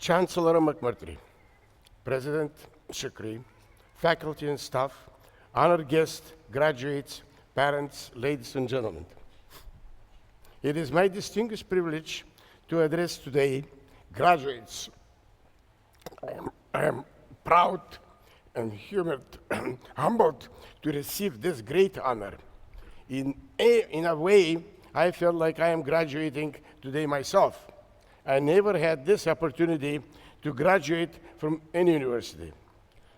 Chancellor McMurtry, President Shukri, faculty and staff, honored guests, graduates, parents, ladies and gentlemen. It is my distinguished privilege to address today graduates. I am proud and humbled to receive this great honor. In a way, I feel like I am graduating today myself. I never had this opportunity to graduate from any university.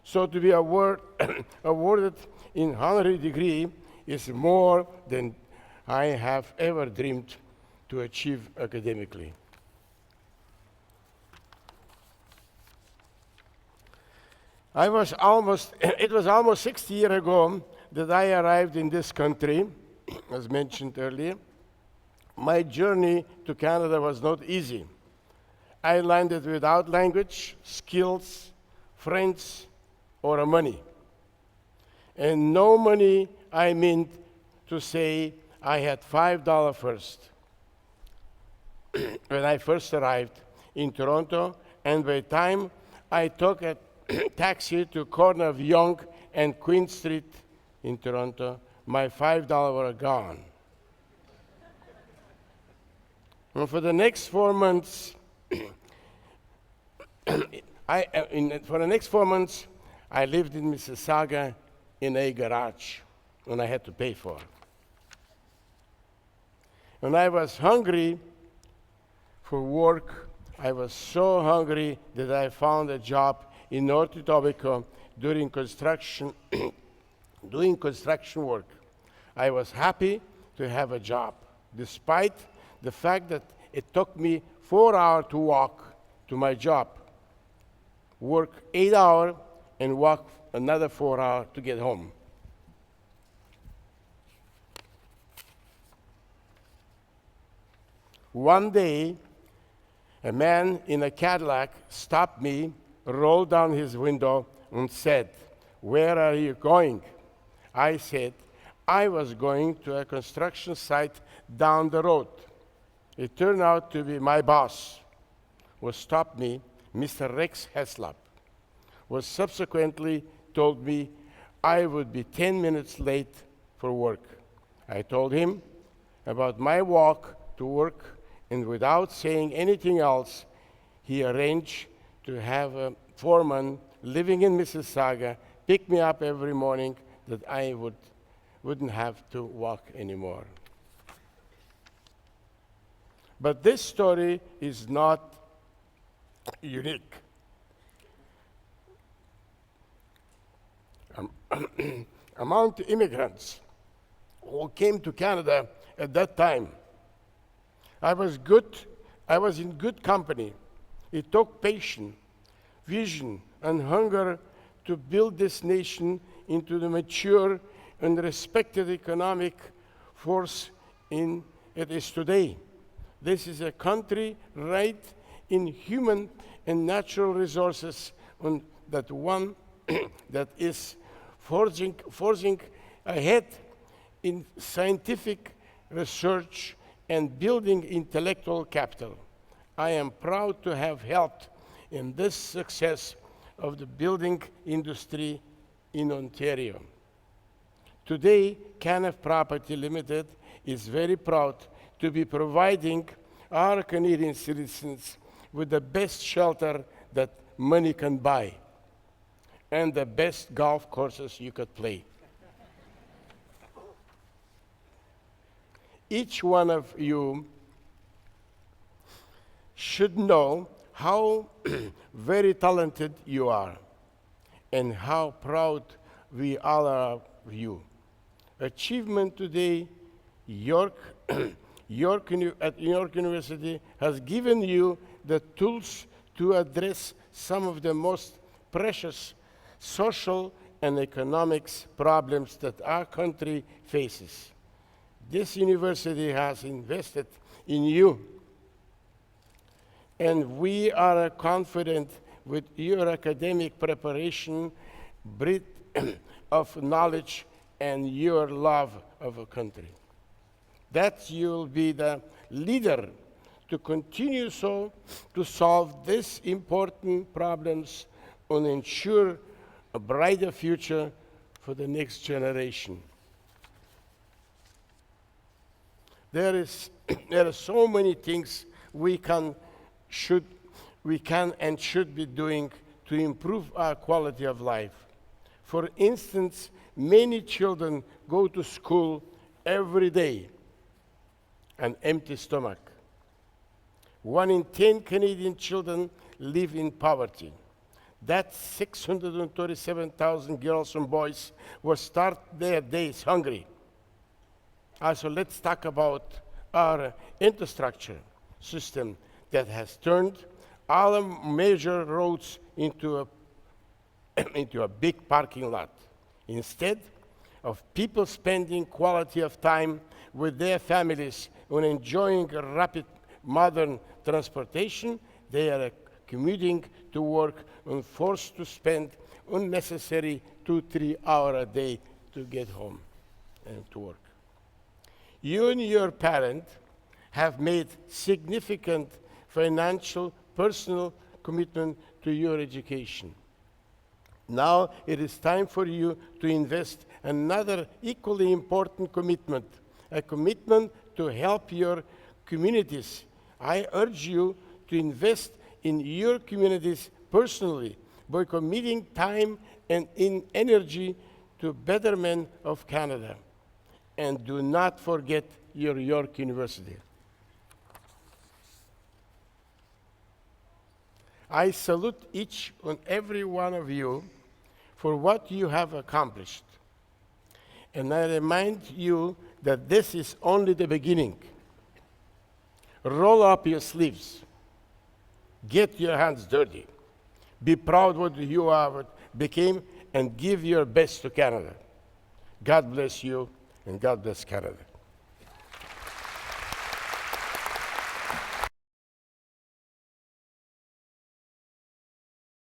So to be awarded an honorary degree is more than I have ever dreamed to achieve academically. It was almost 60 years ago that I arrived in this country, as mentioned earlier. My journey to Canada was not easy. I landed without language, skills, friends, or money. And no money, I mean to say I had $5 first. When I first arrived in Toronto, and by the time I took a taxi to corner of Yonge and Queen Street in Toronto, my $5 were gone. And for the next 4 months, I lived in Mississauga in a garage, and I had to pay for it. When I was hungry for work, I was so hungry that I found a job in North Etobicoke doing construction work. I was happy to have a job, despite the fact that it took me 4 hours to walk to my job, work 8 hours, and walk another 4 hours to get home. One day, a man in a Cadillac stopped me, rolled down his window, and said, "Where are you going?" I said, I was going to a construction site down the road. It turned out to be my boss, who stopped me, Mr. Rex Heslop, who subsequently told me I would be 10 minutes late for work. I told him about my walk to work, and without saying anything else, he arranged to have a foreman living in Mississauga pick me up every morning that I wouldn't have to walk anymore. But this story is not unique. Among the immigrants who came to Canada at that time, I was in good company. It took patience, vision, and hunger to build this nation into the mature and respected economic force it is today. This is a country right in human and natural resources, and that one that is forging ahead in scientific research and building intellectual capital. I am proud to have helped in this success of the building industry in Ontario. Today, Kaneff Property Limited is very proud to be providing our Canadian citizens with the best shelter that money can buy and the best golf courses you could play. Each one of you should know how very talented you are and how proud we all are of you. Achievement today, at York University has given you the tools to address some of the most precious social and economics problems that our country faces. This university has invested in you, and we are confident with your academic preparation, breadth of knowledge, and your love of a country, that you'll be the leader to continue so to solve these important problems and ensure a brighter future for the next generation. There are so many things we can and should be doing to improve our quality of life. For instance, many children go to school every day, an empty stomach. 1 in 10 Canadian children live in poverty. That's 637,000 girls and boys will start their days hungry. Also, let's talk about our infrastructure system that has turned all major roads into a big parking lot. Instead of people spending quality of time with their families and enjoying rapid modern transportation, they are commuting to work and forced to spend unnecessary 2-3 hours a day to get home and to work. You and your parent have made significant financial, personal commitment to your education. Now it is time for you to invest another equally important commitment, a commitment to help your communities. I urge you to invest in your communities personally by committing time and energy to betterment of Canada. And do not forget your York University. I salute each and every one of you for what you have accomplished. And I remind you that this is only the beginning. Roll up your sleeves. Get your hands dirty. Be proud what you have became and give your best to Canada. God bless you and God bless Canada.